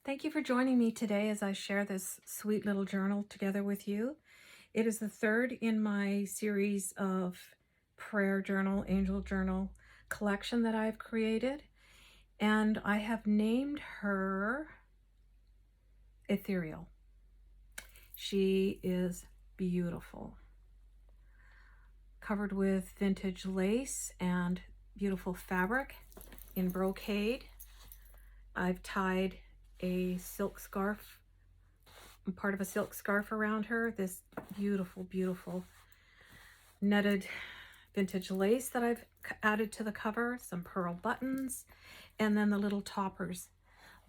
Thank you for joining me today as I share this sweet little journal together with you. It is the third in my series of prayer journal, angel journal collection that I've created, and I have named her Ethereal. She is beautiful, covered with vintage lace and beautiful fabric in brocade. I've tied a silk scarf, part of a silk scarf around her, this beautiful, beautiful netted vintage lace that I've added to the cover, some pearl buttons, and then the little toppers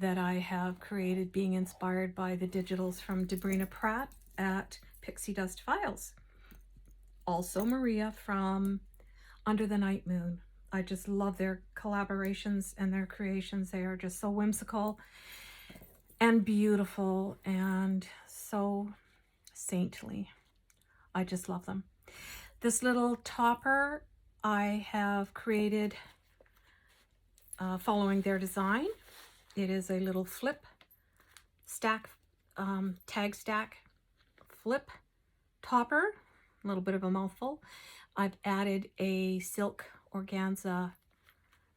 that I have created being inspired by the digitals from Debrina Pratt at PixieDustFiles. Also Maria from UnderTheNightMoon. I just love their collaborations and their creations. They are just so whimsical and beautiful and so saintly. I just love them. This little topper I have created following their design. It is a little flip stack, tag stack flip topper, a little bit of a mouthful. I've added a silk organza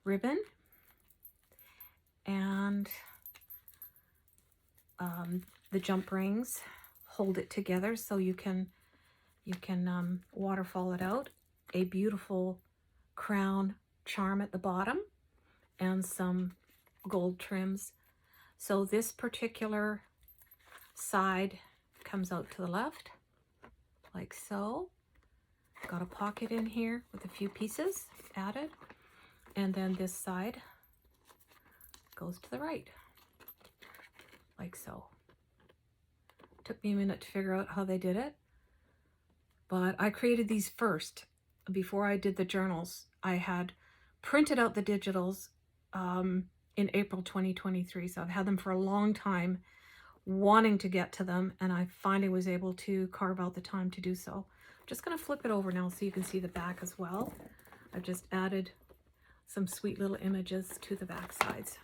ribbon and the jump rings hold it together so you can waterfall it out. A beautiful crown charm at the bottom and some gold trims. So this particular side comes out to the left like so. Got a pocket in here with a few pieces added, and then this side goes to the right like so. Took me a minute to figure out how they did it, but I created these first. Before I did the journals, I had printed out the digitals in April 2023, so I've had them for a long time, wanting to get to them, and I finally was able to carve out the time to do so. I'm just going to flip it over now so you can see the back as well. I've just added some sweet little images to the back sides.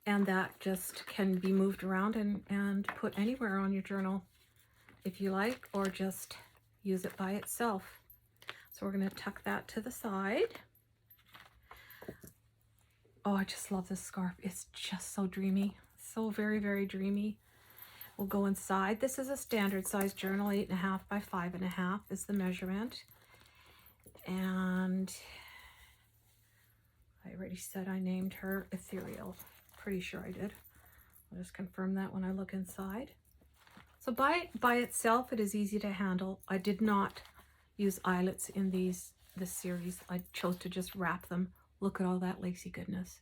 And that just can be moved around and put anywhere on your journal if you like, or just use it by itself. So we're going to tuck that to the side. Oh, I just love this scarf. It's just so dreamy. So very, very dreamy. We'll go inside. This is a standard size journal, 8.5 by 5.5 is the measurement. And I already said I named her Ethereal. Pretty sure I did. I'll just confirm that when I look inside. So by itself, it is easy to handle. I did not use eyelets in this series. I chose to just wrap them. Look at all that lacy goodness.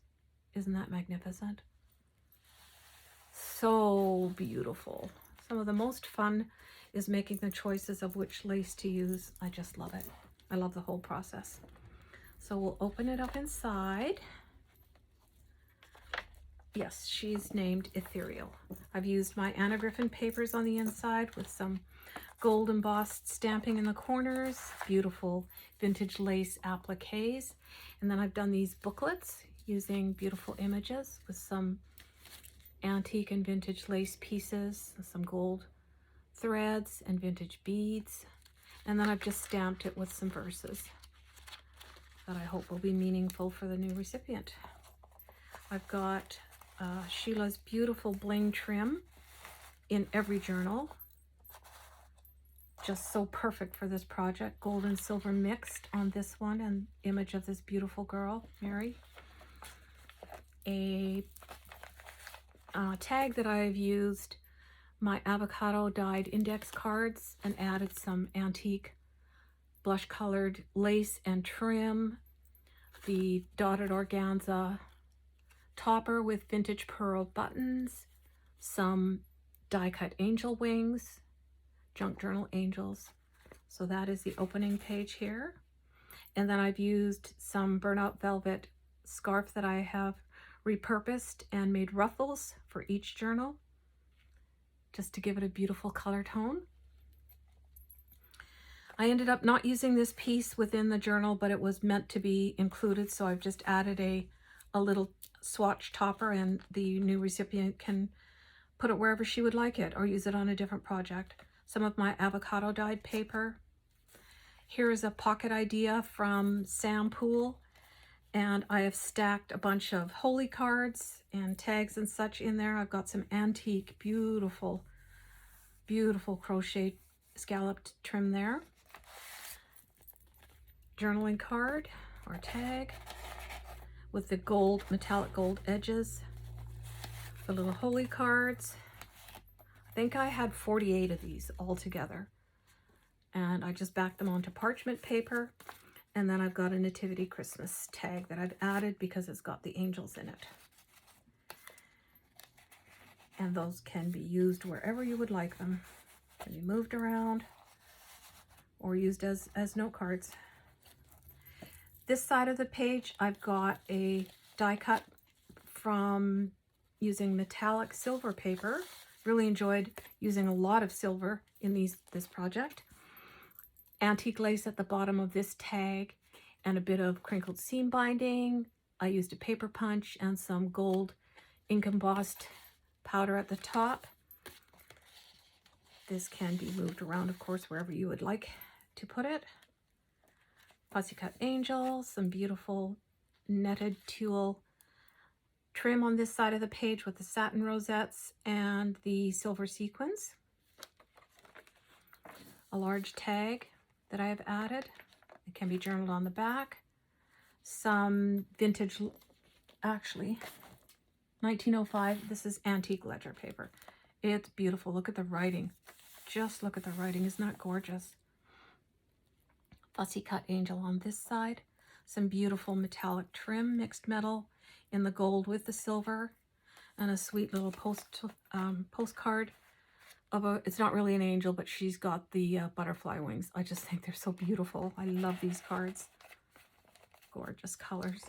Isn't that magnificent? So beautiful. Some of the most fun is making the choices of which lace to use. I just love it. I love the whole process. So we'll open it up inside. Yes, she's named Ethereal. I've used my Anna Griffin papers on the inside with some gold embossed stamping in the corners, beautiful vintage lace appliques. And then I've done these booklets using beautiful images with some antique and vintage lace pieces, some gold threads and vintage beads. And then I've just stamped it with some verses that I hope will be meaningful for the new recipient. I've got Sheila's beautiful bling trim in every journal. Just so perfect for this project. Gold and silver mixed on this one, and image of this beautiful girl, Mary. A tag that I've used my avocado dyed index cards and added some antique blush colored lace and trim. The dotted organza topper with vintage pearl buttons, some die cut angel wings, junk journal angels. So that is the opening page here. And then I've used some burnout velvet scarf that I have repurposed and made ruffles for each journal, just to give it a beautiful color tone. I ended up not using this piece within the journal, but it was meant to be included, so I've just added a a little swatch topper, and the new recipient can put it wherever she would like it or use it on a different project. Some of my avocado dyed paper. Here is a pocket idea from Sam Poole, and I have stacked a bunch of holy cards and tags and such in there. I've got some antique, beautiful, beautiful crochet scalloped trim there. Journaling card or tag with the gold, metallic gold edges. The little holy cards. I think I had 48 of these all together. And I just backed them onto parchment paper. And then I've got a Nativity Christmas tag that I've added because it's got the angels in it. And those can be used wherever you would like them. Can be moved around or used as note cards. This side of the page, I've got a die cut from using metallic silver paper. Really enjoyed using a lot of silver in this project. Antique lace at the bottom of this tag and a bit of crinkled seam binding. I used a paper punch and some gold ink embossed powder at the top. This can be moved around, of course, wherever you would like to put it. Fussy cut angel, some beautiful netted tulle trim on this side of the page with the satin rosettes and the silver sequins. A large tag that I have added. It can be journaled on the back. Some vintage, actually, 1905. This is antique ledger paper. It's beautiful. Look at the writing. Just look at the writing. Isn't that gorgeous? Fussy cut angel on this side. Some beautiful metallic trim, mixed metal in the gold with the silver. And a sweet little postcard of it's not really an angel, but she's got the butterfly wings. I just think they're so beautiful. I love these cards. Gorgeous colors.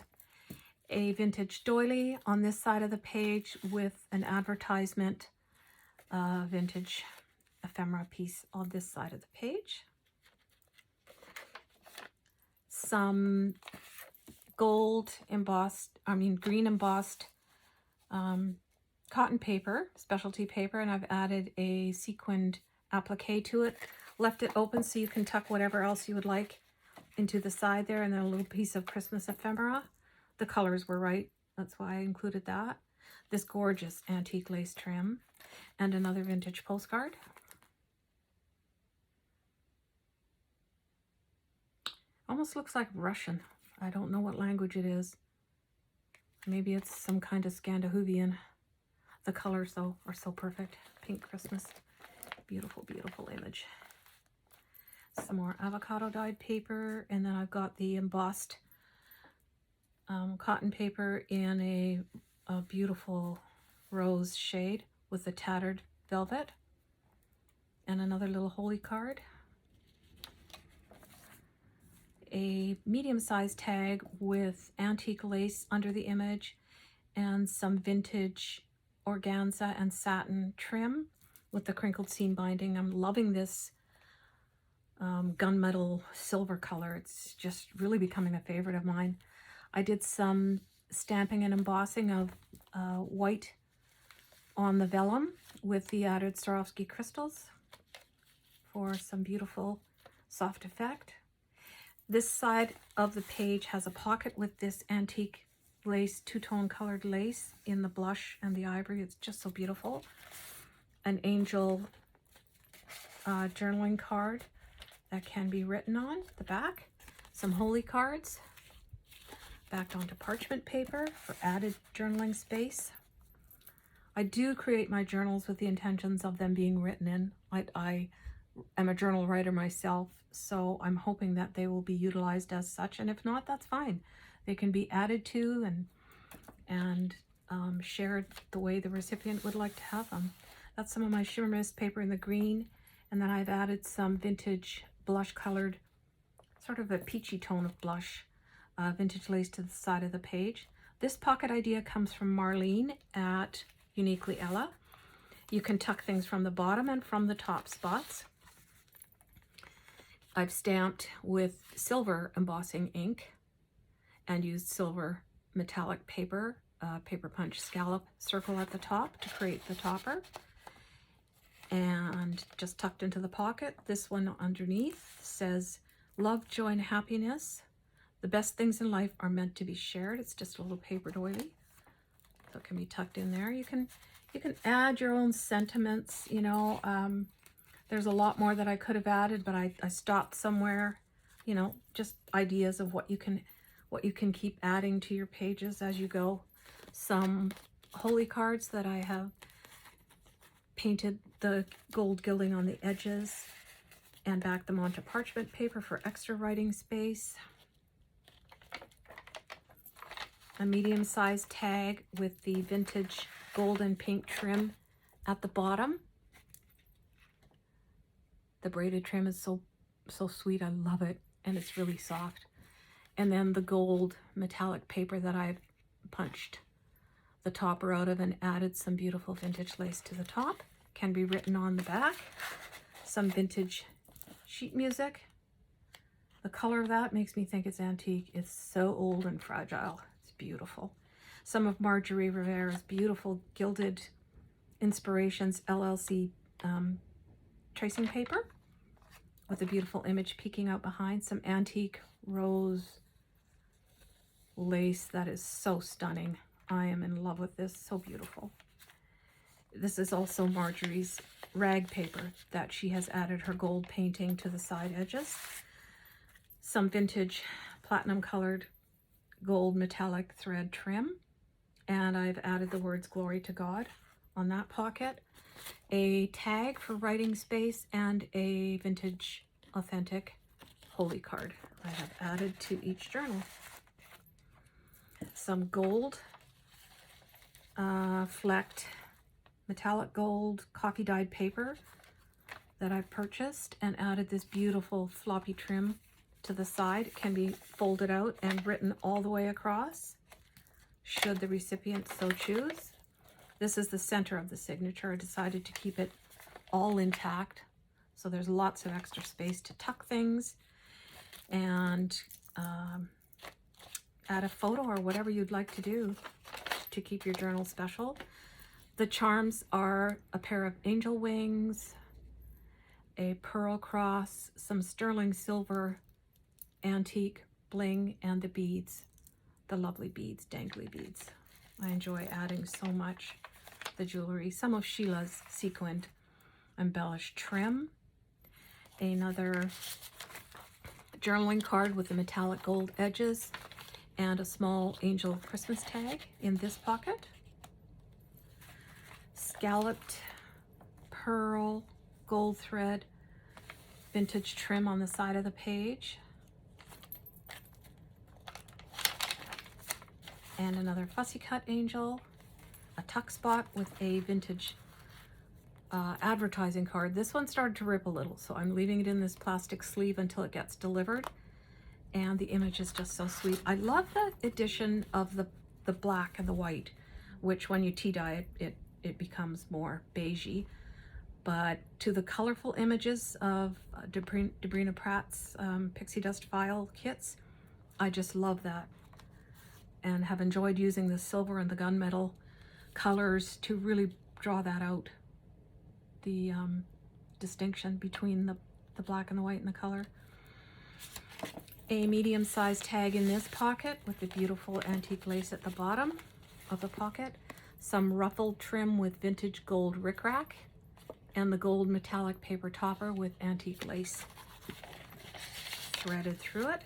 A vintage doily on this side of the page with an advertisement vintage ephemera piece on this side of the page. Some gold embossed, green embossed cotton paper, specialty paper, and I've added a sequined applique to it. Left it open so you can tuck whatever else you would like into the side there, and then a little piece of Christmas ephemera. The colors were right, that's why I included that. This gorgeous antique lace trim and another vintage postcard. Almost looks like Russian. I don't know what language it is. Maybe it's some kind of Scandinavian. The colors, though, are so perfect. Pink Christmas. Beautiful, beautiful image. Some more avocado dyed paper. And then I've got the embossed cotton paper in a beautiful rose shade with the tattered velvet. And another little holy card. A medium-sized tag with antique lace under the image and some vintage organza and satin trim with the crinkled seam binding. I'm loving this gunmetal silver color. It's just really becoming a favorite of mine. I did some stamping and embossing of white on the vellum with the added Swarovski crystals for some beautiful soft effect. This side of the page has a pocket with this antique lace, two-tone colored lace in the blush and the ivory. It's just so beautiful. An angel journaling card that can be written on the back. Some holy cards backed onto parchment paper for added journaling space. I do create my journals with the intentions of them being written in. I am a journal writer myself, so I'm hoping that they will be utilized as such, and if not, that's fine. They can be added to and shared the way the recipient would like to have them. That's some of my shimmer mist paper in the green, and then I've added some vintage blush colored, sort of a peachy tone of blush, vintage lace to the side of the page. This pocket idea comes from Marlene at Uniquely Ella. You can tuck things from the bottom and from the top spots. I've stamped with silver embossing ink and used silver metallic paper, paper punch scallop circle at the top to create the topper. And just tucked into the pocket, this one underneath says, "Love, joy, and happiness. The best things in life are meant to be shared." It's just a little paper doily, so it can be tucked in there. You can add your own sentiments. You know, there's a lot more that I could have added, but I stopped somewhere. You know, just ideas of what you can keep adding to your pages as you go. Some holy cards that I have painted the gold gilding on the edges and backed them onto parchment paper for extra writing space. A medium-sized tag with the vintage gold and pink trim at the bottom. The braided trim is so sweet. I love it, and it's really soft. And then the gold metallic paper that I've punched the topper out of and added some beautiful vintage lace to the top. Can be written on the back. Some vintage sheet music. The color of that makes me think it's antique. It's so old and fragile. It's beautiful. Some of Marjorie Rivera's beautiful gilded inspirations LLC tracing paper with a beautiful image peeking out behind. Some antique rose lace that is so stunning. I am in love with this. So beautiful. This is also Marjorie's rag paper that she has added her gold painting to the side edges. Some vintage platinum colored gold metallic thread trim. And I've added the words "Glory to God" on that pocket. A tag for writing space and a vintage authentic holy card I have added to each journal. Some gold flecked metallic gold coffee dyed paper that I've purchased and added this beautiful floppy trim to the side. It can be folded out and written all the way across, should the recipient so choose. This is the center of the signature. I decided to keep it all intact, so there's lots of extra space to tuck things and add a photo or whatever you'd like to do to keep your journal special. The charms are a pair of angel wings, a pearl cross, some sterling silver antique bling, and the beads, the lovely beads, dangly beads. I enjoy adding so much the jewelry. Some of Sheila's sequined embellished trim. Another journaling card with the metallic gold edges and a small angel Christmas tag in this pocket. Scalloped pearl gold thread vintage trim on the side of the page. And another fussy cut angel, a tuck spot with a vintage advertising card. This one started to rip a little, so I'm leaving it in this plastic sleeve until it gets delivered. And the image is just so sweet. I love the addition of the black and the white, which when you tea dye it becomes more beigey. But to the colorful images of Debrina Pratt's Pixie Dust File kits, I just love that. And have enjoyed using the silver and the gunmetal colors to really draw that out. The distinction between the black and the white and the color. A medium-sized tag in this pocket with the beautiful antique lace at the bottom of the pocket. Some ruffled trim with vintage gold rickrack. And the gold metallic paper topper with antique lace threaded through it.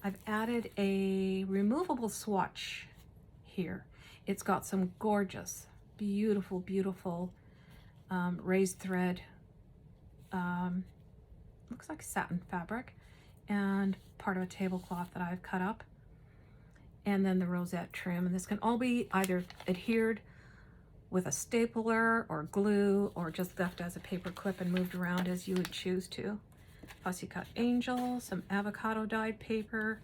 I've added a removable swatch here. It's got some gorgeous, beautiful, beautiful raised thread, looks like satin fabric, and part of a tablecloth that I've cut up. And then the rosette trim. And this can all be either adhered with a stapler or glue, or just left as a paper clip and moved around as you would choose to. Fussy cut angel, some avocado dyed paper,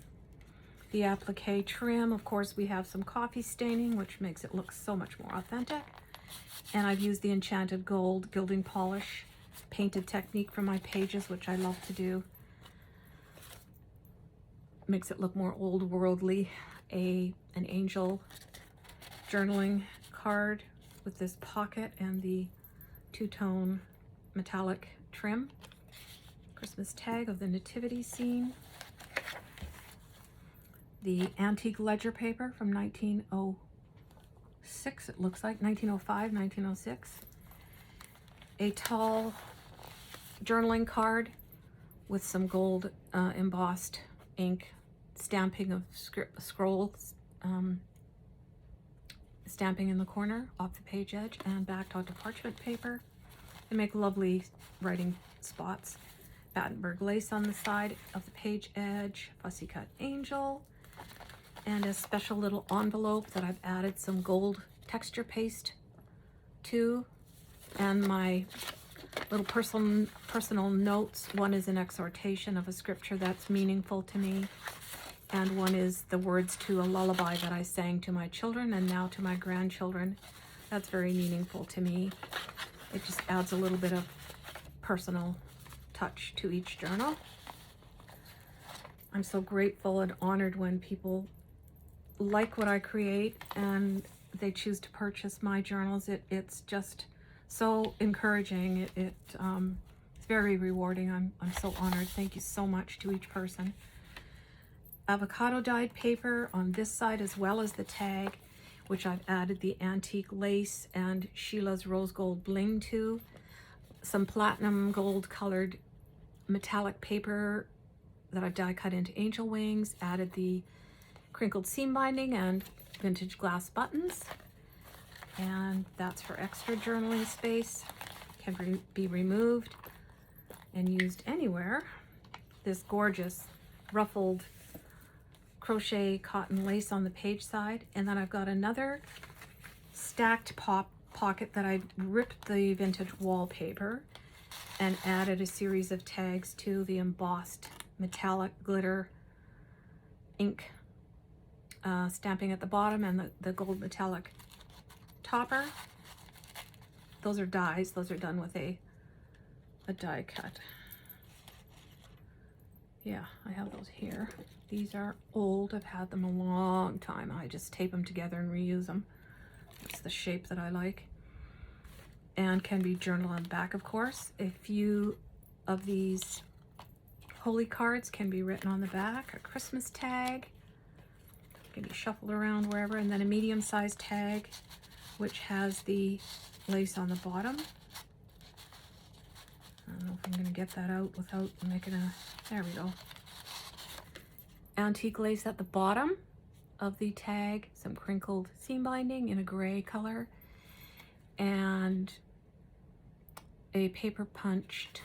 the applique trim. Of course, we have some coffee staining, which makes it look so much more authentic. And I've used the enchanted gold gilding polish painted technique for my pages, which I love to do. makes it look more old worldly. An angel journaling card with this pocket and the two-tone metallic trim. Christmas tag of the nativity scene. The antique ledger paper from 1906, it looks like, 1905, 1906. A tall journaling card with some gold embossed ink, stamping of scrolls, stamping in the corner off the page edge and backed onto parchment paper. They make lovely writing spots. Battenberg lace on the side of the page edge, fussy cut angel, and a special little envelope that I've added some gold texture paste to, and my little personal notes. One is an exhortation of a scripture that's meaningful to me, and one is the words to a lullaby that I sang to my children and now to my grandchildren. That's very meaningful to me. It just adds a little bit of personal touch to each journal. I'm so grateful and honored when people like what I create and they choose to purchase my journals. It's just so encouraging. It's very rewarding. I'm so honored. Thank you so much to each person. Avocado dyed paper on this side as well as the tag, which I've added the antique lace and Sheila's rose gold bling to. Some platinum gold colored metallic paper that I've die cut into angel wings, added the crinkled seam binding and vintage glass buttons. And that's for extra journaling space. Can be removed and used anywhere. This gorgeous ruffled crochet cotton lace on the page side. And then I've got another stacked pocket that I ripped the vintage wallpaper and added a series of tags to the embossed metallic glitter ink stamping at the bottom and the gold metallic topper. Those are dies. Those are done with a die cut. Yeah, I have those here. These are old. I've had them a long time. I just tape them together and reuse them. It's the shape that I like. And can be journal on the back, of course. A few of these holy cards can be written on the back. A Christmas tag can be shuffled around wherever. And then a medium-sized tag, which has the lace on the bottom. I don't know if I'm going to get that out without making a... There we go. Antique lace at the bottom of the tag. Some crinkled seam binding in a gray color. And a paper punched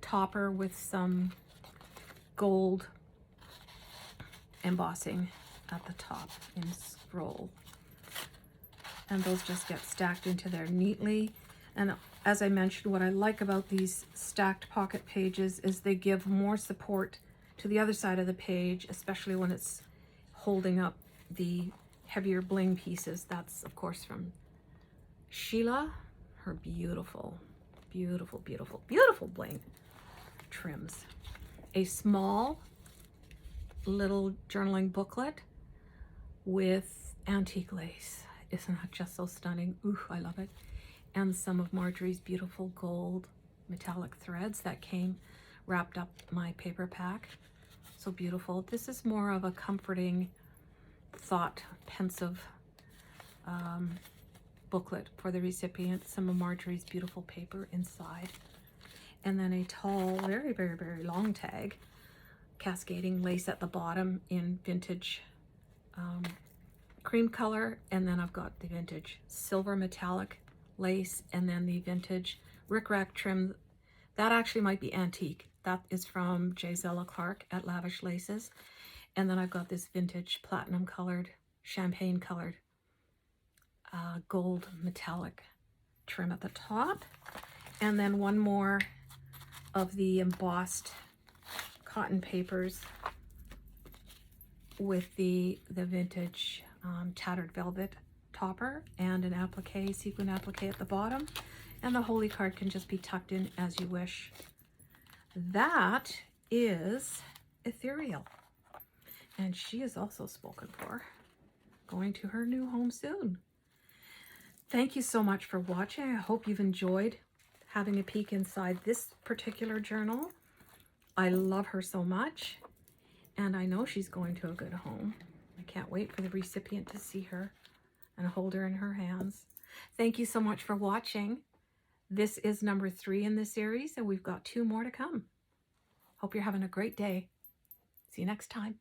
topper with some gold embossing at the top in scroll. And those just get stacked into there neatly. And as I mentioned, what I like about these stacked pocket pages is they give more support to the other side of the page, especially when it's holding up the heavier bling pieces. That's, of course, from Sheila, her beautiful, beautiful, beautiful, beautiful bling trims. A small little journaling booklet with antique lace. Isn't that just so stunning? Ooh, I love it. And some of Marjorie's beautiful gold metallic threads that came wrapped up my paper pack. So beautiful. This is more of a comforting, thought, pensive booklet for the recipient. Some of Marjorie's beautiful paper inside. And then a tall, very, very, very long tag, cascading lace at the bottom in vintage cream color. And then I've got the vintage silver metallic lace, and then the vintage rickrack trim. That actually might be antique. That is from Gisela Clark at Lavish Laces. And then I've got this vintage platinum colored, champagne colored gold metallic trim at the top. And then one more of the embossed cotton papers with the vintage tattered velvet topper and an applique, sequin applique at the bottom. And the holy card can just be tucked in as you wish. That is Ethereal. And she is also spoken for, going to her new home soon. Thank you so much for watching. I hope you've enjoyed having a peek inside this particular journal. I love her so much, and I know she's going to a good home. I can't wait for the recipient to see her and hold her in her hands. Thank you so much for watching. This is number 3 in the series, and we've got 2 more to come. Hope you're having a great day. See you next time.